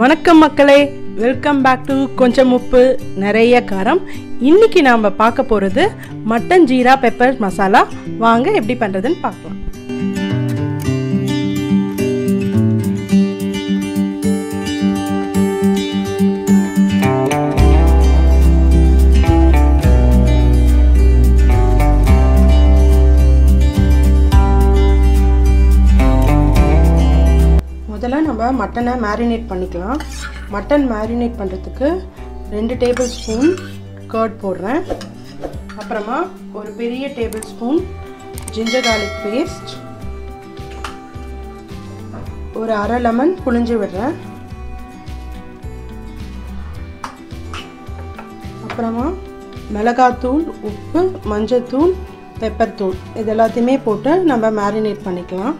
வணக்கம் மக்களே, welcome back to கொஞ்சம் உப்பு நிறைய காரம். இன்னைக்கு நாம பார்க்க போறது மட்டன் ஜீரா பெப்பர் மசாலா. வாங்க எப்படி பண்றதுன்னு பார்க்கலாம். முதல்ல நம்ம மட்டனை மேரினேட் பண்ணிக்கலாம். மட்டன் மேரினேட் பண்ணுறதுக்கு 2 டேபிள் ஸ்பூன் கர்ட் போடுறேன். அப்புறமா ஒரு பெரிய tablespoon ginger garlic paste, ஒரு அரை லெமன் புழிஞ்சு விடுறேன். அப்புறமா மிளகாத்தூள், உப்பு, மஞ்சத்தூள், பெப்பர் தூள் இது எல்லாத்தையுமே போட்டு நம்ம மேரினேட் பண்ணிக்கலாம்.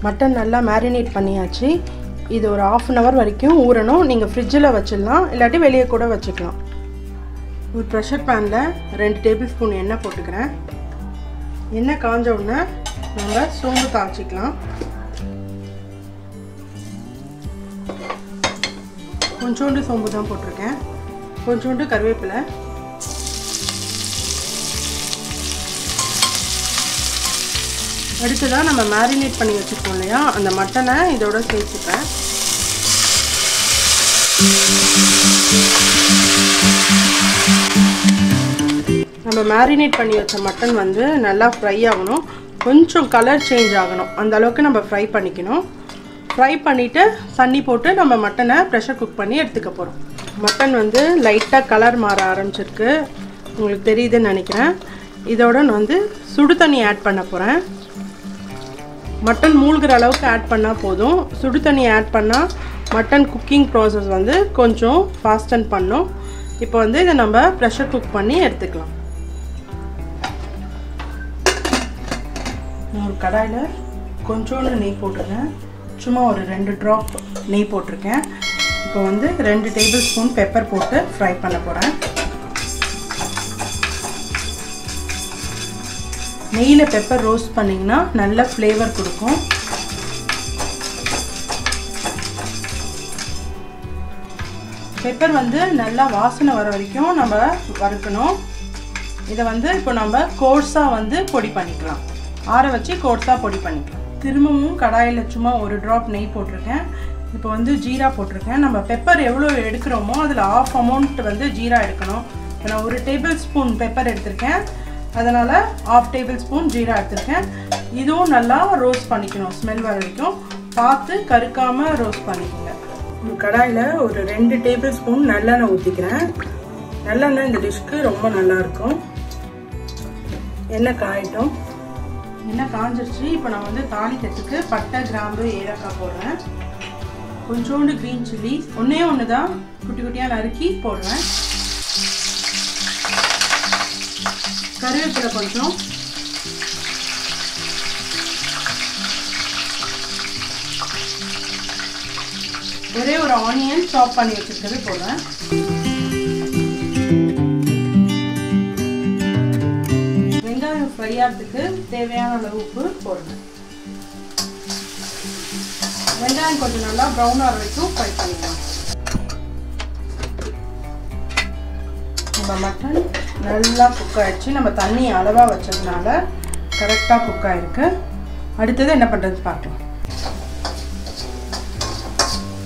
மட்டன் நல்லா மேரினேட் பண்ணியாச்சு. இது ஒரு 1/2 hour வரைக்கும் ஊறணும். நீங்கள் ஃப்ரிட்ஜில் வச்சிடலாம், இல்லாட்டி வெளியே கூட வச்சுக்கலாம். ஒரு ப்ரெஷர் பேனில் 2 டேபிள் ஸ்பூன் எண்ணெய் போட்டுக்கிறேன். எண்ணெய் காஞ்ச உடனே நம்ம சோம்பு தாளிச்சிக்கலாம். கொஞ்சோண்டு சோம்பு தான் போட்டிருக்கேன், கொஞ்சோண்டு கருவேப்பிலை, அடுத்ததான் நம்ம மேரினேட் பண்ணி வச்சுருக்கோம் இல்லையா, அந்த மட்டனை இதோட சேர்த்துப்பேன். நம்ம மேரினேட் பண்ணி வச்ச மட்டன் வந்து நல்லா ஃப்ரை ஆகணும், கொஞ்சம் கலர் சேஞ்ச் ஆகணும், அந்த அளவுக்கு நம்ம ஃப்ரை பண்ணிக்கணும். ஃப்ரை பண்ணிவிட்டு தண்ணி போட்டு நம்ம மட்டனை ப்ரெஷர் குக் பண்ணி எடுத்துக்க போகிறோம். மட்டன் வந்து லைட்டாக கலர் மாற ஆரம்பிச்சிருக்கு, உங்களுக்கு தெரியுதுன்னு நினைக்கிறேன். இதோட நான் வந்து சுடு தண்ணி ஆட் பண்ண போகிறேன். மட்டன் மூழ்கிற அளவுக்கு ஆட் பண்ணால் போதும். சுடு தண்ணி ஆட் பண்ணால் மட்டன் குக்கிங் ப்ராசஸ் வந்து கொஞ்சம் ஃபாஸ்டன் பண்ணும். இப்போ வந்து இதை நம்ம ப்ரெஷர் குக் பண்ணி எடுத்துக்கலாம். ஒரு கடாயில் கொஞ்சோண்டு நெய் போட்டிருக்கேன், சும்மா ஒரு 2 ட்ராப் நெய் போட்டிருக்கேன். இப்போ வந்து 2 டேபிள் ஸ்பூன் பெப்பர் போட்டு ஃப்ரை பண்ண போகிறேன். நெய்யில் பெப்பர் ரோஸ்ட் பண்ணிங்கன்னா நல்ல ஃப்ளேவர் கொடுக்கும். பெப்பர் வந்து நல்லா வாசனை வர வரைக்கும் நம்ம வறுக்கணும். இதை வந்து இப்போ நம்ம கோர்ஸாக வந்து பொடி பண்ணிக்கலாம், ஆற வச்சு கோர்ஸாக பொடி பண்ணிக்கலாம். திரும்பவும் கடாயில் சும்மா ஒரு ட்ராப் நெய் போட்டிருக்கேன். இப்போ வந்து ஜீரா போட்டிருக்கேன். நம்ம பெப்பர் எவ்வளோ எடுக்கிறோமோ அதில் 1/2 amount வந்து ஜீரா எடுக்கணும். இப்போ நான் 1 டேபிள் ஸ்பூன் பெப்பர் எடுத்திருக்கேன், அதனால் 1/2 டேபிள் ஸ்பூன் ஜீரா எடுத்திருக்கேன். இதுவும் நல்லா ரோஸ்ட் பண்ணிக்கணும், ஸ்மெல் வர வரைக்கும் பார்த்து கருக்காமல் ரோஸ்ட் பண்ணிக்கோங்க. ஒரு கடாயில் ஒரு 2 டேபிள் ஸ்பூன் நல்லெண்ணெய் ஊற்றிக்கிறேன். நல்லெண்ணெய் இந்த டிஷ்க்கு ரொம்ப நல்லாயிருக்கும். எண்ணெய் காயட்டும். எண்ணெய் காஞ்சிருச்சு. இப்போ நான் வந்து தாளிக்கிறதுக்கு பட்டை, கிராம்பு, ஏலக்காய் போடுறேன். கொஞ்சோண்டு க்ரீன் சில்லி ஒன்று தான் குட்டி குட்டியாக நறுக்கி போடுறேன். கருவேப்பிலை கொஞ்சம், ஒரே ஒரு ஆனியன் சாப் பண்ணி வச்சிருக்கிறது போடுறேன். வெங்காயம் ஃப்ரை ஆகிறதுக்கு தேவையான அளவு உப்பு போடுறேன். வெங்காயம் கொஞ்சம் நல்லா ப்ரௌன் ஆகிற வரைக்கும் ஃப்ரை பண்ணிக்கலாம். நம்ம மட்டன் நல்லா குக் ஆகிடுச்சு. நம்ம தண்ணி அளவாக வச்சதுனால கரெக்டாக குக் ஆகிருக்கு. அடுத்தது என்ன பண்ணுறது பார்க்கலாம்.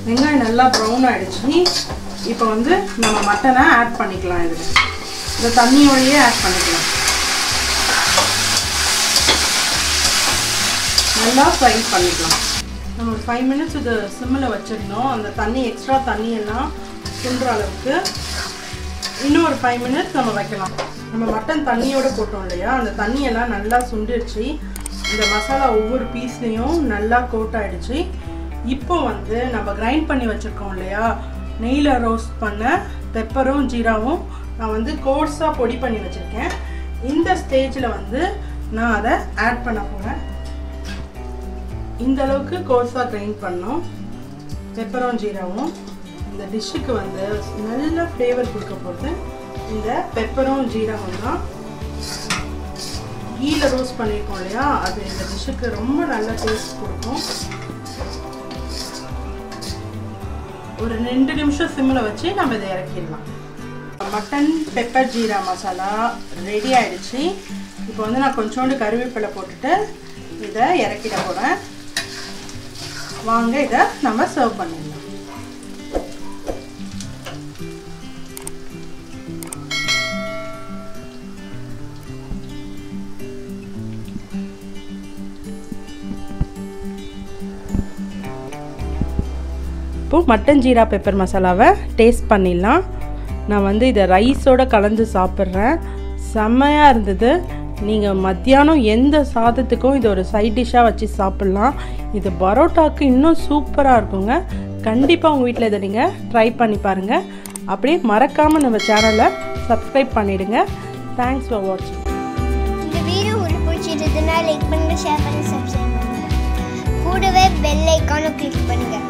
வெங்காயம் நல்லா ப்ரௌன் ஆகிடுச்சு. இப்போ வந்து நம்ம மட்டனை ஆட் பண்ணிக்கலாம். இதில் இந்த தண்ணியோடையே ஆட் பண்ணிக்கலாம். நல்லா ஃப்ரை பண்ணிக்கலாம். நம்ம ஒரு 5 minutes இது சிம்மில் வச்சிடணும். அந்த தண்ணி எக்ஸ்ட்ரா தண்ணியெல்லாம் சுண்டுற அளவுக்கு இன்னும் ஒரு 5 minutes நம்ம வைக்கலாம். நம்ம மட்டன் தண்ணியோடு போட்டோம் இல்லையா, அந்த தண்ணியெல்லாம் நல்லா சுண்டிடுச்சு. இந்த மசாலா ஒவ்வொரு பீஸ்லேயும் நல்லா கோட் ஆகிடுச்சு. இப்போ வந்து நம்ம கிரைண்ட் பண்ணி வச்சுருக்கோம் இல்லையா, நெய்யில் ரோஸ்ட் பண்ண பெப்பரும் ஜீராவும் நான் வந்து கோர்ஸாக பொடி பண்ணி வச்சுருக்கேன். இந்த ஸ்டேஜில் வந்து நான் அதை ஆட் பண்ண போகிறேன். இந்த அளவுக்கு கோர்ஸாக கிரைண்ட் பண்ணோம் பெப்பரும் ஜீராவும். இந்த டிஷ்ஷுக்கு வந்து நல்ல ஃப்ளேவர் கொடுக்க போகிறது இந்த பெப்பரும் ஜீராவும் தான். கீல ரோஸ்ட் பண்ணியிருக்கோம் இல்லையா, அது இந்த டிஷ்ஷுக்கு ரொம்ப நல்ல டேஸ்ட் கொடுக்கும். ஒரு 2 நிமிஷம் சிம்மில் வச்சு நம்ம இதை இறக்கிடலாம். Mutton pepper jeera masala ready ஆகிடுச்சு. இப்போ வந்து நான் கொஞ்சோண்டு கருவேப்பிலை போட்டுட்டு இதை இறக்கிட போகிறேன். வாங்க இதை நம்ம சர்வ் பண்ணிடலாம். இப்போ மட்டன் ஜீரா பெப்பர் மசாலாவை டேஸ்ட் பண்ணிடலாம். நான் வந்து இதை ரைஸோடு கலந்து சாப்பிட்றேன். செம்மையாக இருந்தது. நீங்கள் மத்தியானம் எந்த சாதத்துக்கும் இது ஒரு சைட் டிஷ்ஷாக வச்சு சாப்பிட்லாம். இது பரோட்டாவுக்கு இன்னும் சூப்பராக இருக்குங்க. கண்டிப்பாக உங்கள் வீட்டில் இதை நீங்கள் ட்ரை பண்ணி பாருங்கள். அப்படியே மறக்காமல் நம்ம சேனலை சப்ஸ்கிரைப் பண்ணிவிடுங்க. தேங்க்ஸ் ஃபார் வாட்சிங். இந்த வீடியோ உங்களுக்கு பிடிச்சிருந்ததுன்னா லைக் பண்ணுங்கள், ஷேர் பண்ணுங்கள், சப்ஸ்கிரைப் பண்ணுங்கள். கூடவே பெல் ஐக்கானை கிளிக் பண்ணுங்கள்.